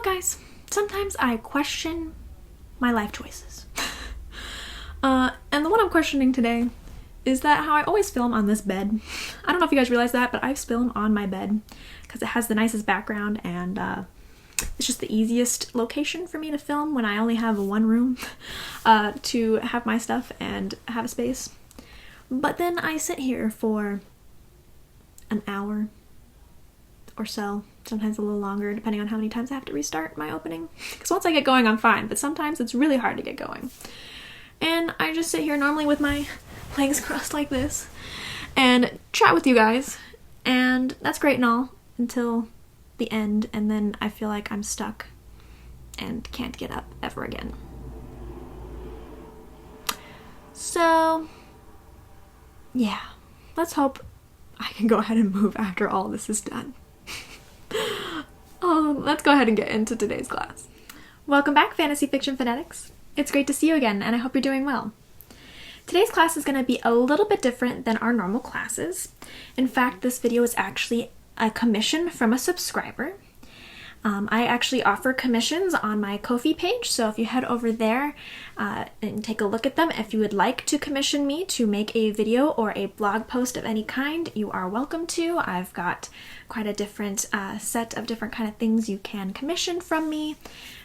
guys, sometimes I question my life choices. And the one I'm questioning today is that how I always film on this bed. I don't know if you guys realize that, but I film on my bed because it has the nicest background and it's just the easiest location for me to film when I only have one room to have my stuff and have a space. But then I sit here for an hour or so, sometimes a little longer, depending on how many times I have to restart my opening. Because once I get going, I'm fine, but sometimes it's really hard to get going. And I just sit here normally with my legs crossed like this and chat with you guys, and that's great and all until the end, and then I feel like I'm stuck and can't get up ever again. So, yeah, let's hope I can go ahead and move after all this is done. Let's go ahead and get into today's class. Welcome back, Fantasy Fiction Fanatics. It's great to see you again, and I hope you're doing well. Today's class is going to be a little bit different than our normal classes. In fact, this video is actually a commission from a subscriber. I actually offer commissions on my Ko-fi page, so if you head over there and take a look at them, if you would like to commission me to make a video or a blog post of any kind, you are welcome to. I've got quite a different set of different kind of things you can commission from me,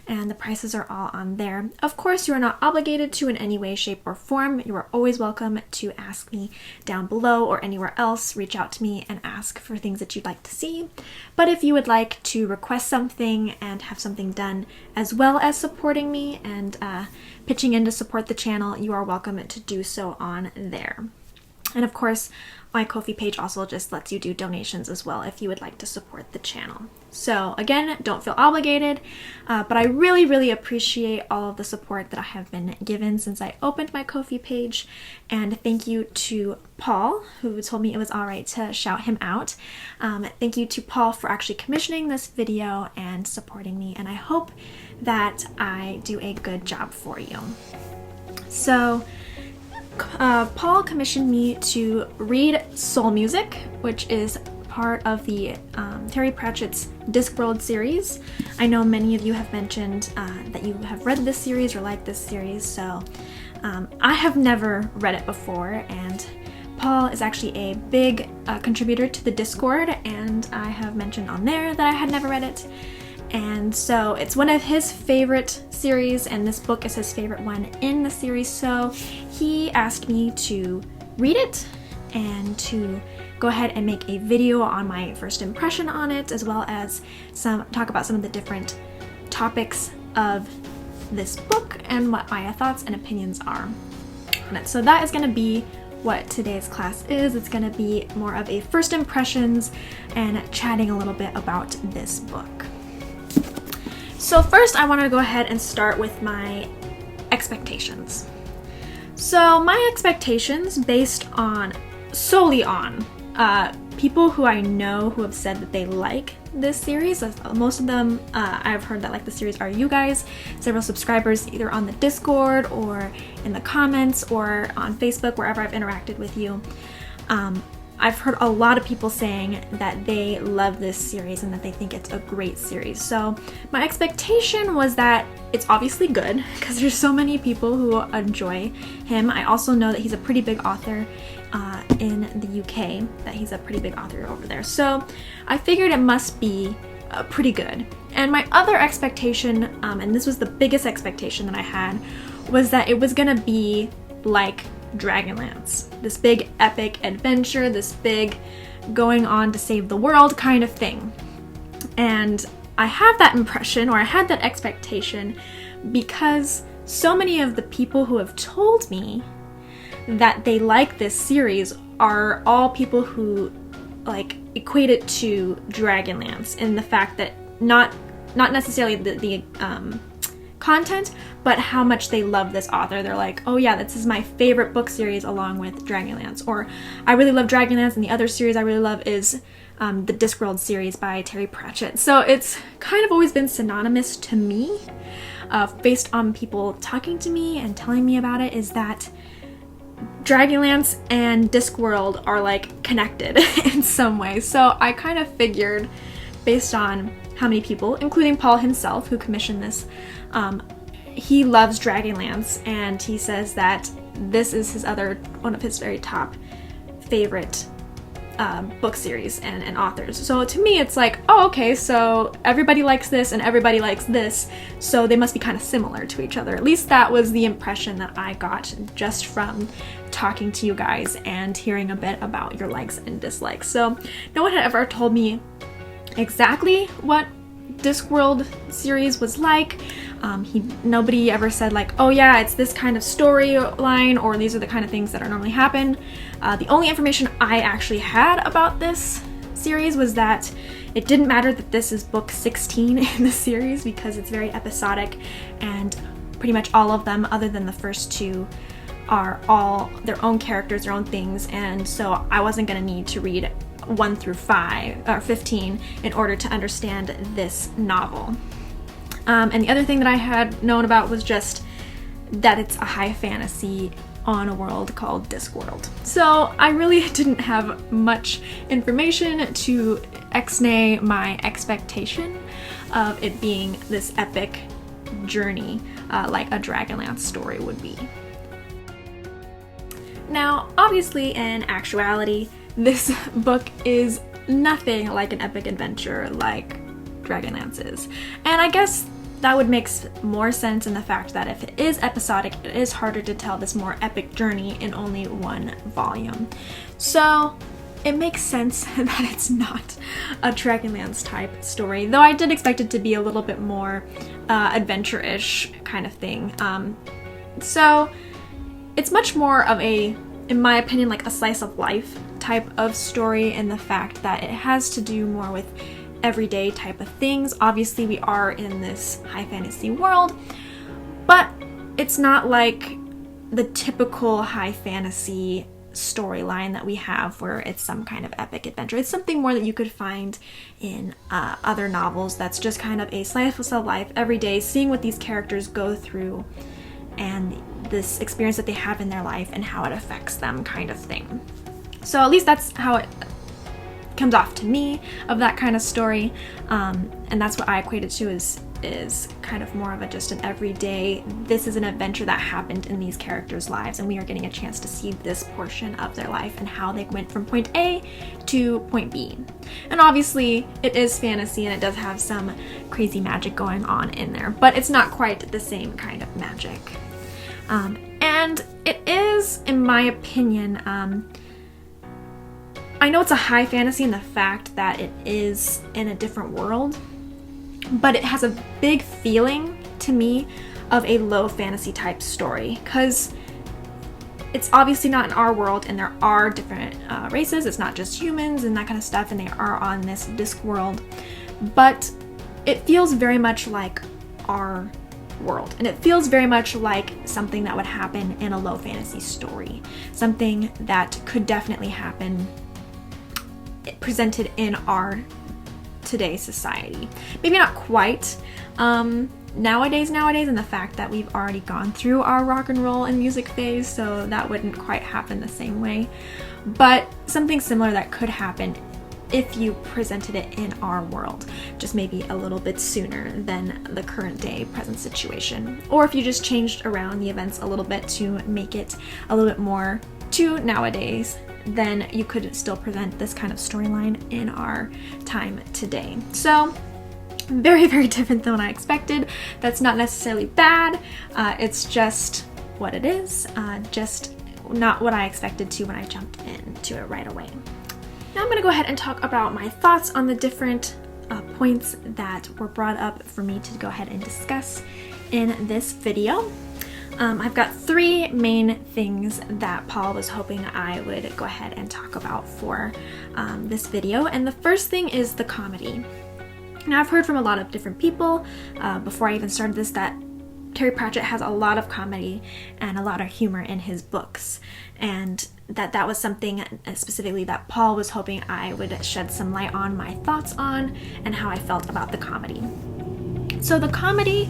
and the prices are all on there. Of course, you are not obligated to in any way, shape, or form. You are always welcome to ask me down below or anywhere else. Reach out to me and ask for things that you'd like to see. But if you would like to request something and have something done as well as supporting me and pitching in to support the channel, you are welcome to do so on there. And of course, my Ko-fi page also just lets you do donations as well if you would like to support the channel. So again, don't feel obligated, but I really appreciate all of the support that I have been given since I opened my Ko-fi page. And thank you to Paul, who told me it was alright to shout him out. Thank you to Paul for actually commissioning this video and supporting me, and I hope that I do a good job for you. So, Paul commissioned me to read Soul Music, which is part of the Terry Pratchett's Discworld series. I know many of you have mentioned that you have read this series or like this series, so I have never read it before, and Paul is actually a big contributor to the Discord, and I have mentioned on there that I had never read it. And so it's one of his favorite series, and this book is his favorite one in the series, so he asked me to read it and to go ahead and make a video on my first impression on it, as well as talk about some of the different topics of this book and what my thoughts and opinions are on it. So that is going to be what today's class is. It's going to be more of a first impressions and chatting a little bit about this book. So first I want to go ahead and start with my expectations. So my expectations based solely on people who I know who have said that they like this series. Most of them I've heard that like the series are you guys, several subscribers either on the Discord or in the comments or on Facebook, wherever I've interacted with you. I've heard a lot of people saying that they love this series and that they think it's a great series. So my expectation was that it's obviously good because there's so many people who enjoy him. I also know that he's a pretty big author in the UK, that he's a pretty big author over there. So I figured it must be pretty good. And my other expectation, and this was the biggest expectation that I had, was that it was gonna be like Dragonlance, this big epic adventure, this big going on to save the world kind of thing. And I have that impression, or I had that expectation, because so many of the people who have told me that they like this series are all people who like equate it to Dragonlance in the fact that not necessarily the content, but how much they love this author. They're like, oh yeah, this is my favorite book series along with Dragonlance, or I really love Dragonlance, and the other series I really love is the Discworld series by Terry Pratchett. So it's kind of always been synonymous to me, based on people talking to me and telling me about it, is that Dragonlance and Discworld are like connected in some way. So I kind of figured, based on how many people, including Paul himself, who commissioned this, he loves Dragonlance, and he says that this is one of his very top favorite book series and authors. So to me, it's like, oh, okay, so everybody likes this and everybody likes this, so they must be kind of similar to each other. At least that was the impression that I got just from talking to you guys and hearing a bit about your likes and dislikes. So no one had ever told me exactly what Discworld series was like. Nobody ever said like, oh yeah, it's this kind of storyline, or these are the kind of things that are normally happen. The only information I actually had about this series was that it didn't matter that this is book 16 in the series, because it's very episodic, and pretty much all of them, other than the first two, are all their own characters, their own things, and so I wasn't gonna need to read 1 through 5 or 15 in order to understand this novel. And the other thing that I had known about was just that it's a high fantasy on a world called Discworld. So I really didn't have much information to exnay my expectation of it being this epic journey like a Dragonlance story would be. Now, obviously, in actuality, this book is nothing like an epic adventure like Dragonlance is. And I guess that would make more sense in the fact that if it is episodic, it is harder to tell this more epic journey in only one volume. So it makes sense that it's not a Dragonlance type story, though I did expect it to be a little bit more adventure-ish kind of thing. So it's much more of a, in my opinion, like a slice of life type of story, in the fact that it has to do more with everyday type of things. Obviously, we are in this high fantasy world, but it's not like the typical high fantasy storyline that we have where it's some kind of epic adventure. It's something more that you could find in other novels that's just kind of a slice of life, every day, seeing what these characters go through and this experience that they have in their life and how it affects them kind of thing. So at least that's how it comes off to me of that kind of story, and that's what I equate it to is kind of more of just an everyday, this is an adventure that happened in these characters' lives, and we are getting a chance to see this portion of their life and how they went from point A to point B. And obviously it is fantasy and it does have some crazy magic going on in there, but it's not quite the same kind of magic. And it is, in my opinion, I know it's a high fantasy in the fact that it is in a different world, but it has a big feeling to me of a low fantasy type story, because it's obviously not in our world and there are different races. It's not just humans and that kind of stuff, and they are on this Discworld, but it feels very much like our world, and it feels very much like something that would happen in a low fantasy story, something that could definitely happen presented in our today's society. Maybe not quite nowadays in the fact that we've already gone through our rock and roll and music phase, so that wouldn't quite happen the same way, but something similar that could happen if you presented it in our world, just maybe a little bit sooner than the current day present situation, or if you just changed around the events a little bit to make it a little bit more to nowadays, then you could still present this kind of storyline in our time today. So very, very different than what I expected. That's not necessarily bad. It's just what it is, just not what I expected to when I jumped into it right away. Now I'm going to go ahead and talk about my thoughts on the different points that were brought up for me to go ahead and discuss in this video. I've got 3 main things that Paul was hoping I would go ahead and talk about for this video, and the first thing is the comedy. Now, I've heard from a lot of different people before I even started this that Terry Pratchett has a lot of comedy and a lot of humor in his books, and that was something specifically that Paul was hoping I would shed some light on my thoughts on and how I felt about the comedy. So the comedy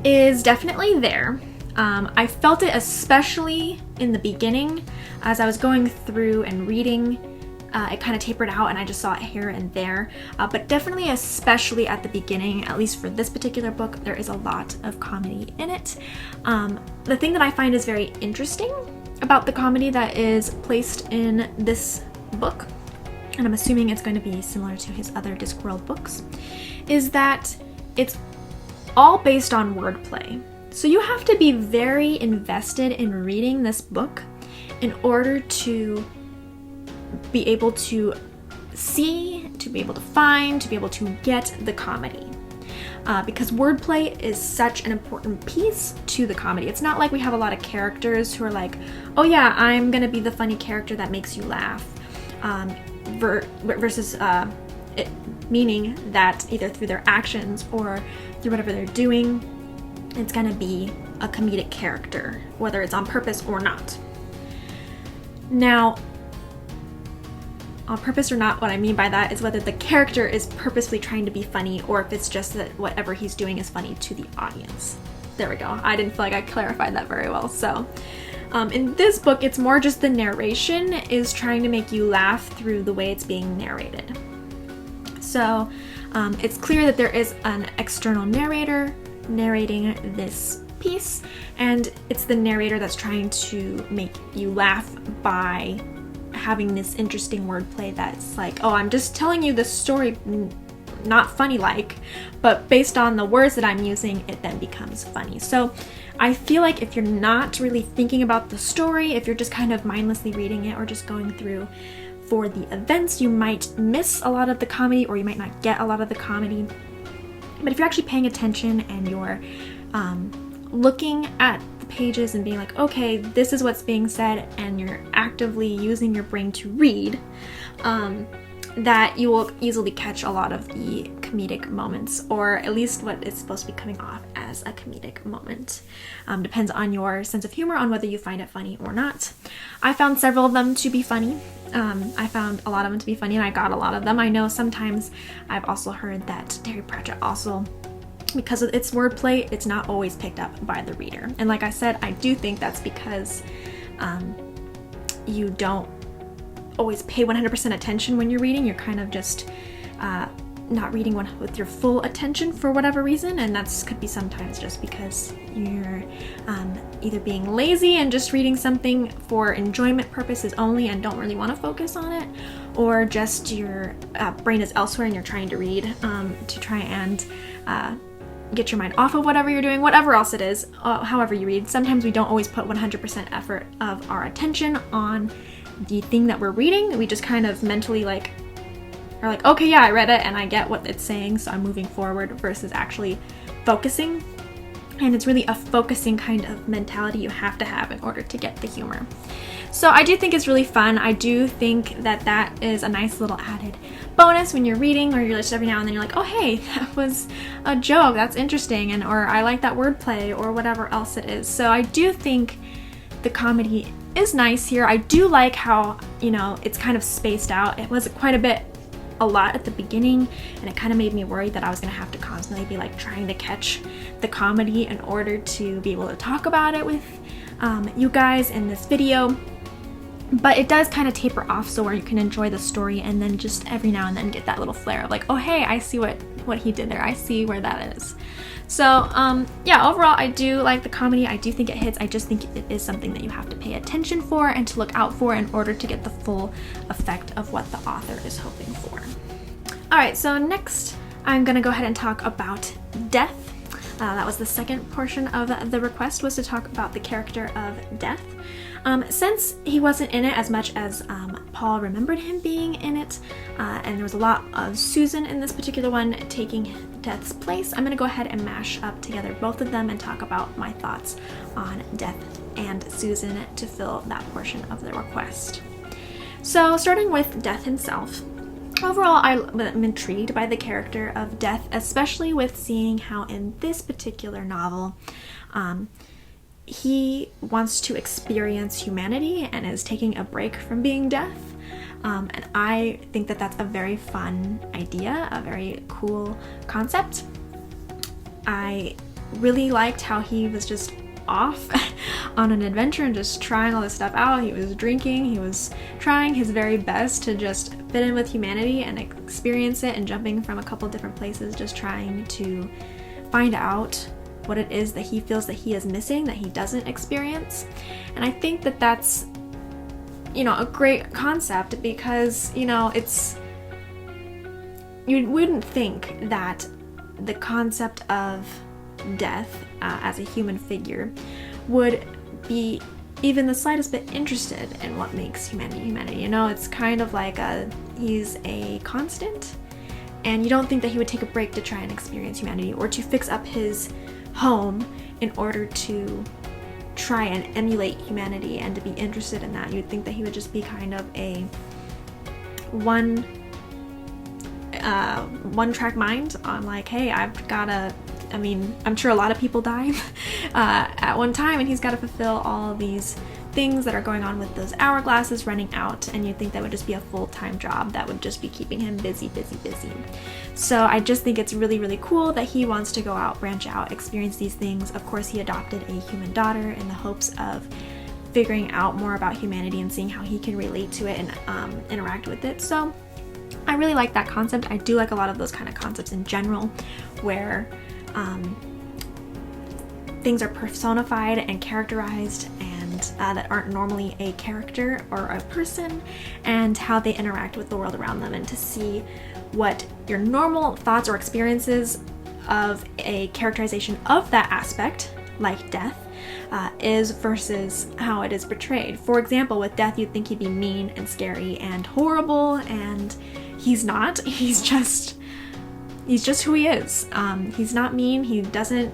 is definitely there. I felt it especially in the beginning as I was going through and reading it kind of tapered out and I just saw it here and there. But definitely, especially at the beginning, at least for this particular book, there is a lot of comedy in it. The thing that I find is very interesting about the comedy that is placed in this book, and I'm assuming it's going to be similar to his other Discworld books, is that it's all based on wordplay. So you have to be very invested in reading this book in order to be able to see, to be able to find, to be able to get the comedy. Because wordplay is such an important piece to the comedy. It's not like we have a lot of characters who are like, oh yeah, I'm gonna be the funny character that makes you laugh. Versus it meaning that either through their actions or through whatever they're doing, it's gonna be a comedic character, whether it's on purpose or not. Now, on purpose or not, what I mean by that is whether the character is purposely trying to be funny or if it's just that whatever he's doing is funny to the audience. There we go. I didn't feel like I clarified that very well. So in this book, it's more just the narration is trying to make you laugh through the way it's being narrated. So it's clear that there is an external narrator narrating this piece, and it's the narrator that's trying to make you laugh by having this interesting wordplay that's like, oh, I'm just telling you this story, not funny like, but based on the words that I'm using, it then becomes funny. So I feel like if you're not really thinking about the story, if you're just kind of mindlessly reading it or just going through for the events, you might miss a lot of the comedy or you might not get a lot of the comedy. But if you're actually paying attention and you're looking at the pages and being like, okay, this is what's being said, and you're actively using your brain to read, that you will easily catch a lot of the comedic moments, or at least what is supposed to be coming off as a comedic moment. Depends on your sense of humor on whether you find it funny or not. I found several of them to be funny. I found a lot of them to be funny, and I got a lot of them. I know sometimes I've also heard that Terry Pratchett also, because of its wordplay, it's not always picked up by the reader. And like I said, I do think that's because you don't always pay 100% attention when you're reading. You're kind of just not reading with your full attention for whatever reason, and that's could be sometimes just because you're either being lazy and just reading something for enjoyment purposes only and don't really want to focus on it, or just your brain is elsewhere and you're trying to read to try and get your mind off of whatever you're doing, whatever else it is, however you read. Sometimes we don't always put 100% effort of our attention on the thing that we're reading. We just kind of mentally are like, okay, yeah, I read it and I get what it's saying, so I'm moving forward, versus actually focusing. And it's really a focusing kind of mentality you have to have in order to get the humor. So I do think it's really fun. I do think that that is a nice little added bonus when you're reading, or you're just every now and then you're like, oh hey, that was a joke, that's interesting, and or I like that wordplay, or whatever else it is. So I do think the comedy is nice here. I do like how, it's kind of spaced out. It was quite a lot at the beginning, and it kind of made me worried that I was going to have to constantly be trying to catch the comedy in order to be able to talk about it with you guys in this video. But it does kind of taper off, so where you can enjoy the story and then just every now and then get that little flair of oh hey, I see what he did there, I see where that is. So yeah, overall I do like the comedy. I do think it hits. I just think it is something that you have to pay attention for and to look out for in order to get the full effect of what the author is hoping for. Alright, so next I'm gonna go ahead and talk about Death. That was the second portion of the request, was to talk about the character of Death. Since he wasn't in it as much as Paul remembered him being in it, and there was a lot of Susan in this particular one taking Death's place, I'm going to go ahead and mash up together both of them and talk about my thoughts on Death and Susan to fill that portion of the request. So starting with Death himself. Overall, I'm intrigued by the character of Death, especially with seeing how in this particular novel, he wants to experience humanity and is taking a break from being Death. And I think that that's a very fun idea, a very cool concept. I really liked how he was just off on an adventure and just trying all this stuff out. He was drinking, he was trying his very best to just fit in with humanity and experience it, and jumping from a couple different places, just trying to find out what it is that he feels that he is missing, that he doesn't experience. And I think that that's, you know, a great concept, because, you know, you wouldn't think that the concept of death as a human figure would be even the slightest bit interested in what makes humanity. You know, it's kind of like he's a constant, and you don't think that he would take a break to try and experience humanity, or to fix up his home in order to try and emulate humanity and to be interested in that. You'd think that he would just be kind of a one-track mind on like, hey, I'm sure a lot of people die at one time, and he's got to fulfill all of these things that are going on with those hourglasses running out, and you'd think that would just be a full-time job that would just be keeping him busy. So I just think it's really, really cool that he wants to go out, branch out, experience these things. Of course, he adopted a human daughter in the hopes of figuring out more about humanity and seeing how he can relate to it and interact with it. So I really like that concept. I do like a lot of those kind of concepts in general, where things are personified and characterized, and that aren't normally a character or a person, and how they interact with the world around them, and to see what your normal thoughts or experiences of a characterization of that aspect, like death, is versus how it is portrayed. For example, with death, you'd think he'd be mean and scary and horrible, and he's not. He's just who he is. He's not mean. He doesn't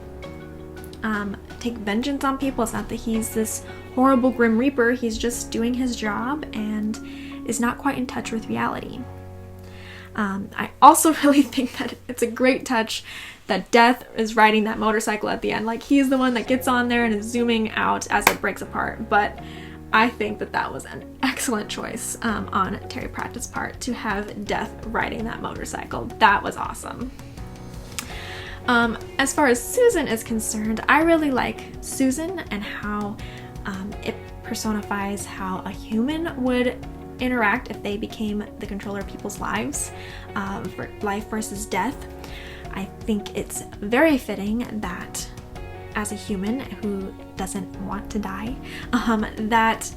take vengeance on people. It's not that he's this horrible Grim Reaper. He's just doing his job and is not quite in touch with reality. I also really think that it's a great touch that Death is riding that motorcycle at the end. Like, he's the one that gets on there and is zooming out as it breaks apart. But I think that that was an excellent choice on Terry Pratchett's part, to have Death riding that motorcycle. That was awesome. As far as Susan is concerned, I really like Susan and how it personifies how a human would interact if they became the controller of people's lives, for life versus death. I think it's very fitting that as a human who doesn't want to die, that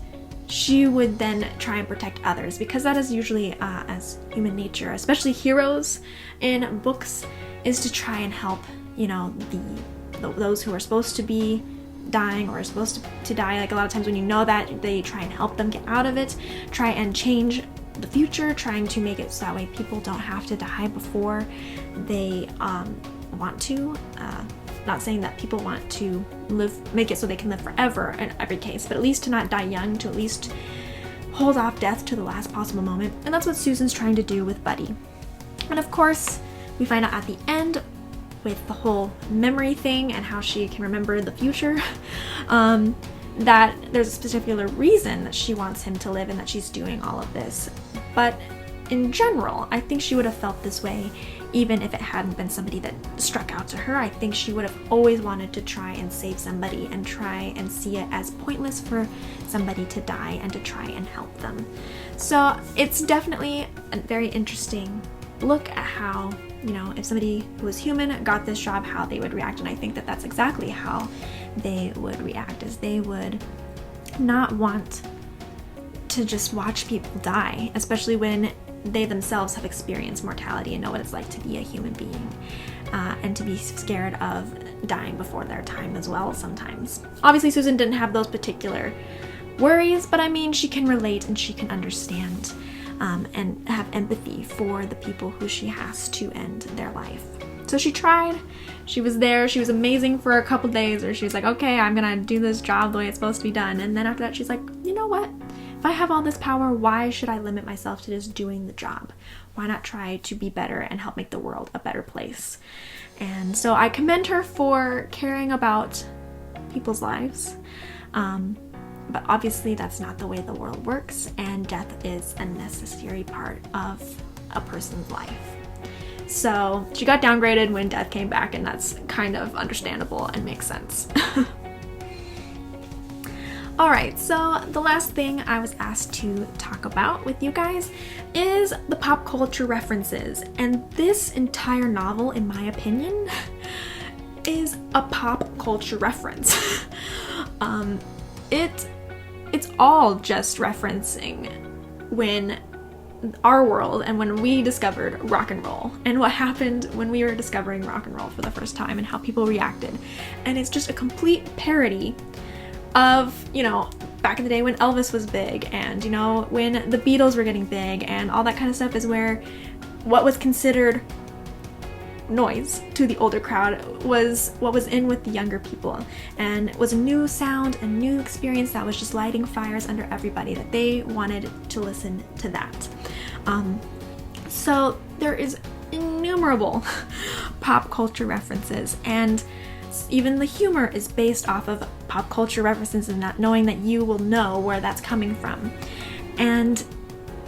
she would then try and protect others, because that is usually as human nature, especially heroes in books, is to try and help, you know, those who are supposed to be dying or are supposed to die. Like, a lot of times when you know that, they try and help them get out of it, try and change the future, trying to make it so that way people don't have to die before they want to. Not saying that people want to make it so they can live forever in every case, but at least to not die young, to at least hold off death to the last possible moment. And that's what Susan's trying to do with Buddy. And of course, we find out at the end, with the whole memory thing and how she can remember the future, that there's a particular reason that she wants him to live and that she's doing all of this. But in general, I think she would have felt this way even if it hadn't been somebody that struck out to her. I think she would have always wanted to try and save somebody and try and see it as pointless for somebody to die and to try and help them. So it's definitely a very interesting look at how, you know, if somebody who was human got this job, how they would react. And I think that that's exactly how they would react, is they would not want to just watch people die, especially when they themselves have experienced mortality and know what it's like to be a human being, and to be scared of dying before their time as well sometimes. Obviously, Susan didn't have those particular worries, but I mean, she can relate and she can understand and have empathy for the people who she has to end their life. So she tried, she was there, she was amazing for a couple days, or she was like, okay, I'm gonna do this job the way it's supposed to be done. And then after that, she's like, you know what? If I have all this power, why should I limit myself to just doing the job? Why not try to be better and help make the world a better place? And so I commend her for caring about people's lives. But obviously that's not the way the world works, and death is a necessary part of a person's life. So she got downgraded when death came back, and that's kind of understandable and makes sense. Alright, so the last thing I was asked to talk about with you guys is the pop culture references. And this entire novel, in my opinion, is a pop culture reference. It's all just referencing when our world and when we discovered rock and roll and what happened when we were discovering rock and roll for the first time and how people reacted. And it's just a complete parody of, back in the day when Elvis was big and, when the Beatles were getting big and all that kind of stuff is where what was considered noise to the older crowd was what was in with the younger people, and it was a new sound, a new experience that was just lighting fires under everybody, that they wanted to listen to that. So there is innumerable pop culture references, and even the humor is based off of pop culture references and not knowing that you will know where that's coming from. And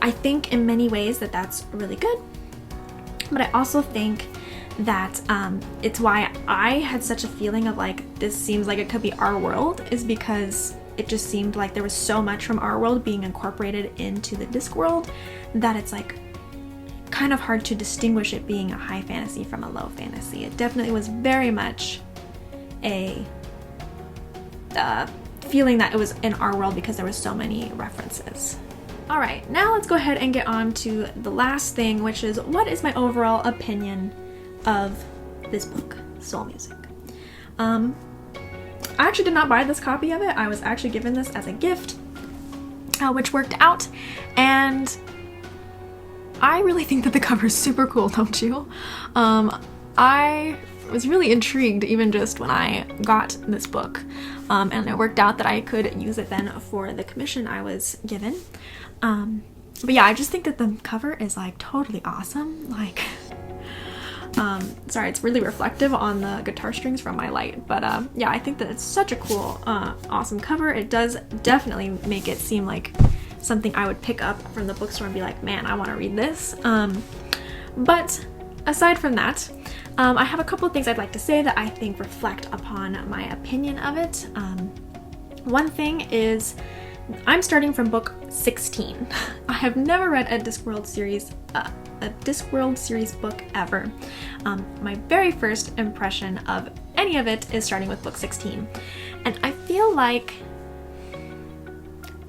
I think in many ways that that's really good, but I also think that it's why I had such a feeling of like, this seems like it could be our world, is because it just seemed like there was so much from our world being incorporated into the Discworld that it's like kind of hard to distinguish it being a high fantasy from a low fantasy. It definitely was very much a feeling that it was in our world because there was so many references. Alright, now let's go ahead and get on to the last thing, which is what is my overall opinion of this book, Soul Music. I actually did not buy this copy of it. I was actually given this as a gift, which worked out, and I really think that the cover is super cool, don't you? I was really intrigued even just when I got this book, and it worked out that I could use it then for the commission I was given. But yeah, I just think that the cover is like totally awesome. Like, sorry, it's really reflective on the guitar strings from my light, but yeah, I think that it's such a cool, awesome cover. It does definitely make it seem like something I would pick up from the bookstore and be like, man, I want to read this. But aside from that, I have a couple of things I'd like to say that I think reflect upon my opinion of it. One thing is, I'm starting from book 16. I have never read a Discworld series book ever. My very first impression of any of it is starting with book 16. And I feel like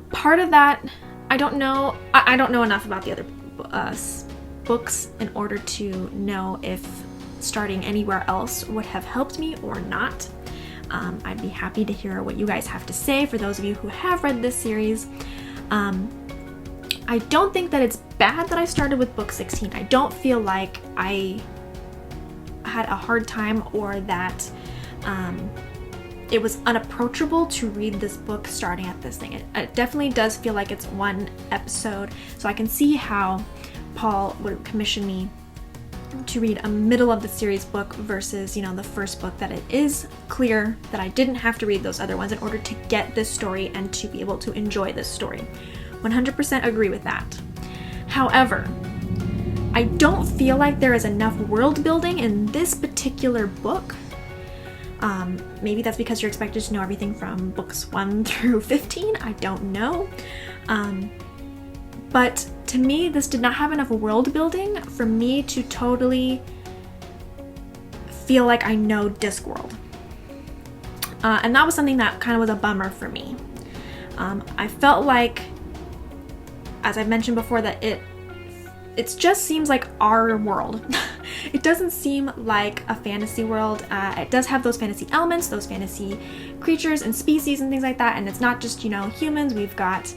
part of that, I don't know enough about the other books in order to know if starting anywhere else would have helped me or not. I'd be happy to hear what you guys have to say for those of you who have read this series. I don't think that it's bad that I started with book 16. I don't feel like I had a hard time or that it was unapproachable to read this book starting at this thing. It definitely does feel like it's one episode, so I can see how Paul would commission me to read a middle of the series book versus, the first book, that it is clear that I didn't have to read those other ones in order to get this story and to be able to enjoy this story. 100% agree with that. However, I don't feel like there is enough world building in this particular book. Maybe that's because you're expected to know everything from books 1 through 15. I don't know. But to me, this did not have enough world building for me to totally feel like I know Discworld. And that was something that kind of was a bummer for me. I felt like, as I've mentioned before, that it just seems like our world. It doesn't seem like a fantasy world. It does have those fantasy elements, those fantasy creatures and species and things like that, and it's not just, humans. We've got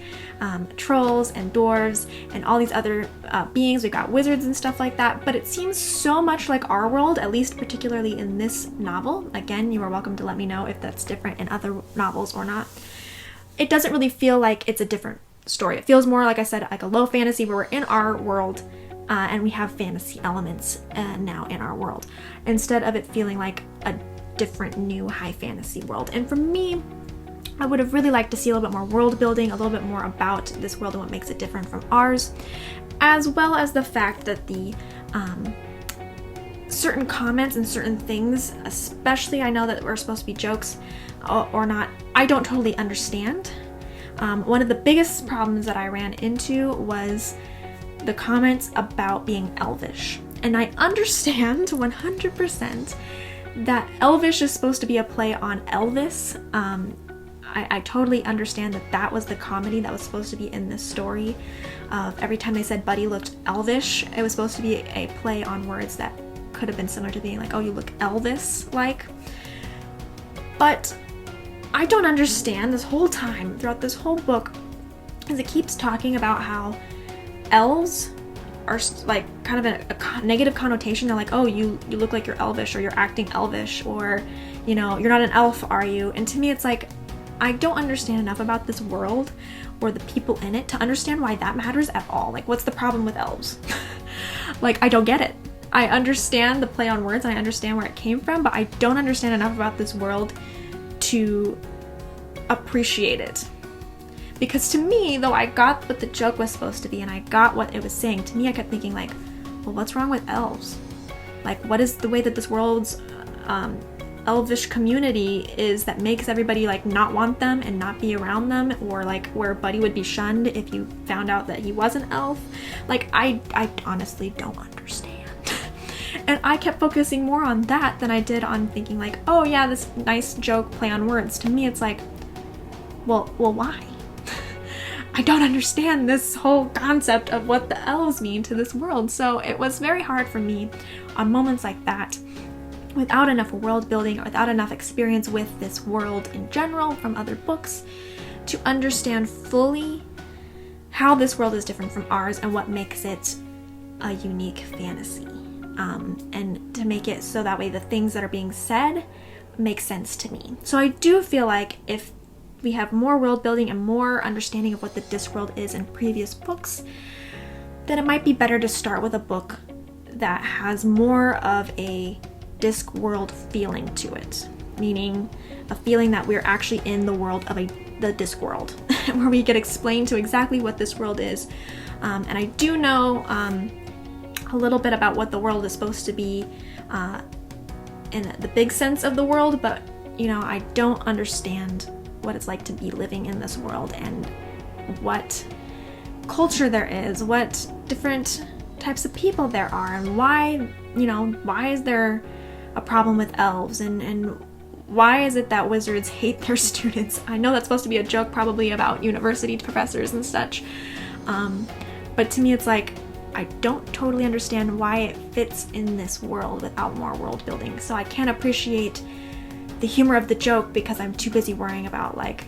trolls and dwarves and all these other beings. We've got wizards and stuff like that, but it seems so much like our world, at least particularly in this novel. Again, you are welcome to let me know if that's different in other novels or not. It doesn't really feel like it's a different story. It feels more, like I said, like a low fantasy where we're in our world, and we have fantasy elements now in our world, instead of it feeling like a different new high fantasy world. And for me, I would have really liked to see a little bit more world building, a little bit more about this world and what makes it different from ours, as well as the fact that the certain comments and certain things, especially, I know that we're supposed to be jokes or not, I don't totally understand. One of the biggest problems that I ran into was the comments about being elvish. And I understand 100% that elvish is supposed to be a play on Elvis. I totally understand that that was the comedy that was supposed to be in this story. Every time they said Buddy looked elvish, it was supposed to be a play on words that could have been similar to being like, oh, you look Elvis-like. But I don't understand this whole time, throughout this whole book, as it keeps talking about how elves are like kind of a negative connotation. They're like, oh, you look like you're elvish, or you're acting elvish, or, you know, you're not an elf, are you? And to me, it's like, I don't understand enough about this world or the people in it to understand why that matters at all. Like, what's the problem with elves? Like, I don't get it. I understand the play on words, and I understand where it came from, but I don't understand enough about this world to appreciate it. Because to me, though I got what the joke was supposed to be and I got what it was saying, to me I kept thinking like, well, what's wrong with elves? Like, what is the way that this world's elvish community is that makes everybody like not want them and not be around them, or like where Buddy would be shunned if you found out that he was an elf? Like, I honestly don't understand. And I kept focusing more on that than I did on thinking like, oh yeah, this nice joke, play on words. To me, it's like, well, why? I don't understand this whole concept of what the elves mean to this world. So it was very hard for me on moments like that, without enough world building or without enough experience with this world in general from other books, to understand fully how this world is different from ours and what makes it a unique fantasy. And to make it so that way the things that are being said make sense to me. So I do feel like if we have more world building and more understanding of what the Discworld is in previous books, then it might be better to start with a book that has more of a Discworld feeling to it, meaning a feeling that we're actually in the world of the Discworld, where we get explained to exactly what this world is. And I do know a little bit about what the world is supposed to be in the big sense of the world, but you know, I don't understand what it's like to be living in this world and what culture there is, what different types of people there are, and why, you know, why is there a problem with elves, and why is it that wizards hate their students? I know that's supposed to be a joke probably about university professors and such, but to me it's like, I don't totally understand why it fits in this world without more world building. So I can't appreciate the humor of the joke because I'm too busy worrying about like,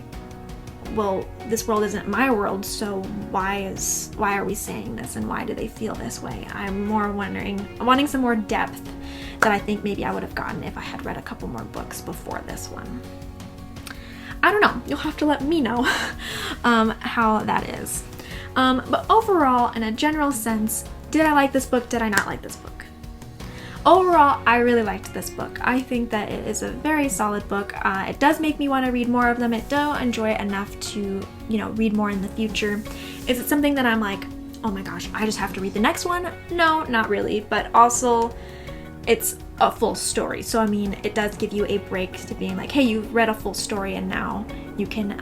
well, this world isn't my world, so why are we saying this, and why do they feel this way? I'm more wanting some more depth that I think maybe I would have gotten if I had read a couple more books before this one. I don't know, you'll have to let me know how that is. But overall, in a general sense, did I like this book? Did I not like this book? Overall, I really liked this book. I think that it is a very solid book. It does make me want to read more of them. It do enjoy it enough to, you know, read more in the future. Is it something that I'm like, oh my gosh, I just have to read the next one? No, not really. But also, it's a full story. So, I mean, it does give you a break to being like, hey, you've read a full story and now you can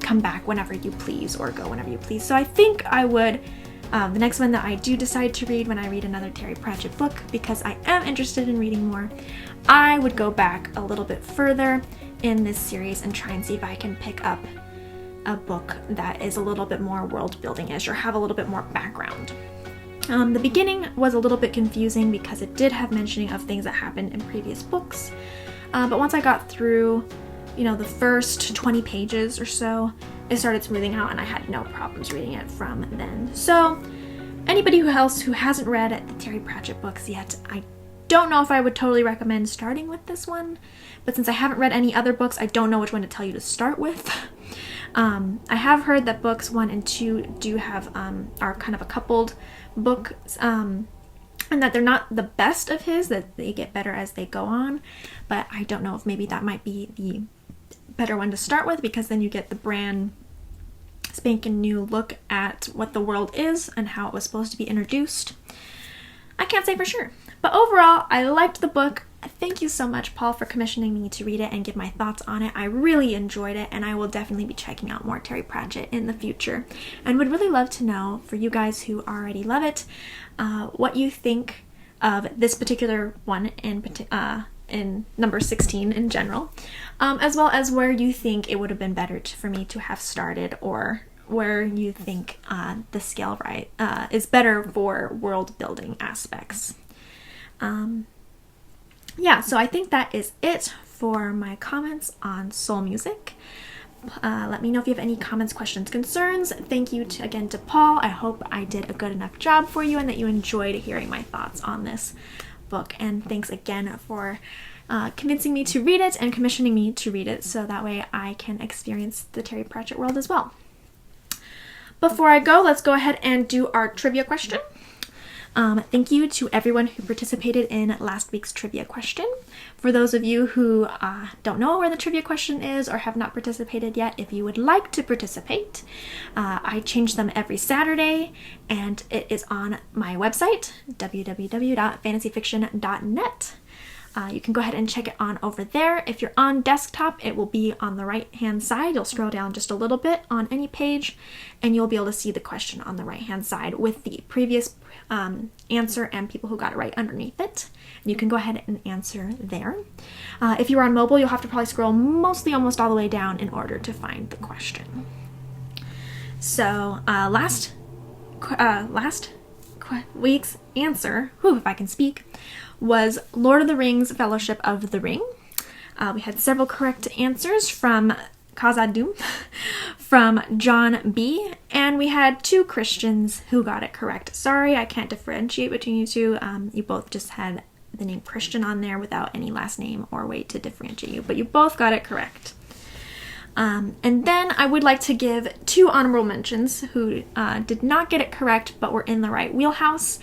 come back whenever you please or go whenever you please. So I think I would, the next one that I do decide to read when I read another Terry Pratchett book, because I am interested in reading more, I would go back a little bit further in this series and try and see if I can pick up a book that is a little bit more world building-ish or have a little bit more background. The beginning was a little bit confusing because it did have mentioning of things that happened in previous books, but once I got through, you know, the first 20 pages or so, it started smoothing out and I had no problems reading it from then. So anybody else who hasn't read the Terry Pratchett books yet, I don't know if I would totally recommend starting with this one, but since I haven't read any other books, I don't know which one to tell you to start with. I have heard that books 1 and 2 do have are kind of a coupled book, and that they're not the best of his, that they get better as they go on, but I don't know if maybe that might be the better one to start with, because then you get the brand spanking new look at what the world is and how it was supposed to be introduced. I can't say for sure, but overall I liked the book. thank you so much, Paul, for commissioning me to read it and give my thoughts on it. I really enjoyed it, and I will definitely be checking out more Terry Pratchett in the future, and would really love to know, for you guys who already love it, what you think of this particular one in number 16 in general, as well as where you think it would have been better for me to have started, or where you think the scale is better for world building aspects. Yeah, so I think that is it for my comments on soul music. Let me know if you have any comments, questions, concerns. Thank you again to Paul. I hope I did a good enough job for you and that you enjoyed hearing my thoughts on this book. And thanks again for convincing me to read it and commissioning me to read it, so that way I can experience the Terry Pratchett world as well. Before I go, let's go ahead and do our trivia question. Thank you to everyone who participated in last week's trivia question. For those of you who don't know where the trivia question is or have not participated yet, if you would like to participate, I change them every Saturday, and it is on my website, www.fantasyfiction.net. You can go ahead and check it on over there. If you're on desktop, it will be on the right hand side. You'll scroll down just a little bit on any page, and you'll be able to see the question on the right hand side with the previous answer and people who got it right underneath it. And you can go ahead and answer there. If you're on mobile, you'll have to probably scroll almost all the way down in order to find the question. So last week's answer, if I can speak, was Lord of the Rings, Fellowship of the Ring. We had several correct answers from Khazad-dûm, from John B, and we had 2 Christians who got it correct. Sorry, I can't differentiate between you two. You both just had the name Christian on there without any last name or way to differentiate you, but you both got it correct. And then I would like to give 2 honorable mentions who did not get it correct but were in the right wheelhouse.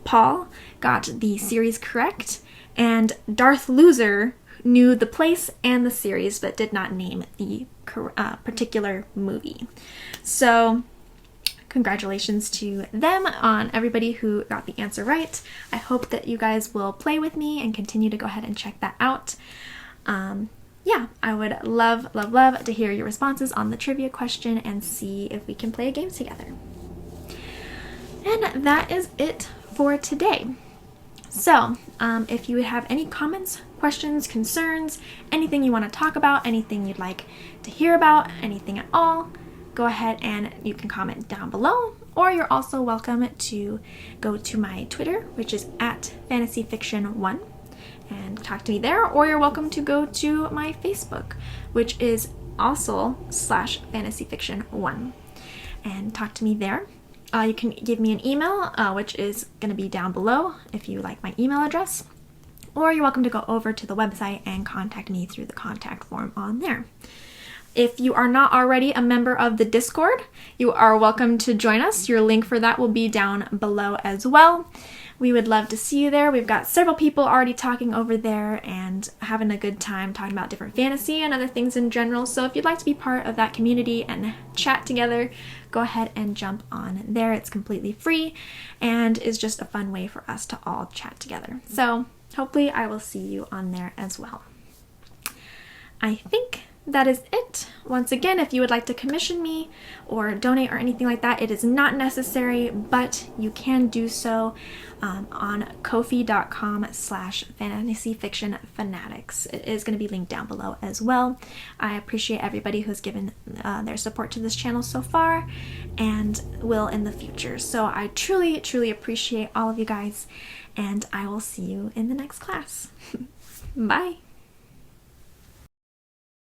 Paul got the series correct, and Darth Loser knew the place and the series but did not name the particular movie. So congratulations to them on everybody who got the answer right. I hope that you guys will play with me and continue to go ahead and check that out. Yeah, I would love to hear your responses on the trivia question and see if we can play a game together. And that is it for today. So, if you have any comments, questions, concerns, anything you want to talk about, anything you'd like to hear about, anything at all, go ahead and you can comment down below, or you're also welcome to go to my Twitter, which is @fantasyfiction1. and talk to me there, or you're welcome to go to my Facebook, which is also /fantasyfiction1, and talk to me there. You can give me an email, which is going to be down below if you like my email address, or you're welcome to go over to the website and contact me through the contact form on there. If you are not already a member of the Discord, you are welcome to join us. Your link for that will be down below as well. We would love to see you there. We've got several people already talking over there and having a good time talking about different fantasy and other things in general. So if you'd like to be part of that community and chat together, go ahead and jump on there. It's completely free and is just a fun way for us to all chat together. So hopefully I will see you on there as well. I think that is it. Once again, if you would like to commission me or donate or anything like that, it is not necessary, but you can do so on ko-fi.com/fantasyfictionfanatics. It is going to be linked down below as well. I appreciate everybody who's given their support to this channel so far and will in the future. So I truly appreciate all of you guys, and I will see you in the next class. Bye!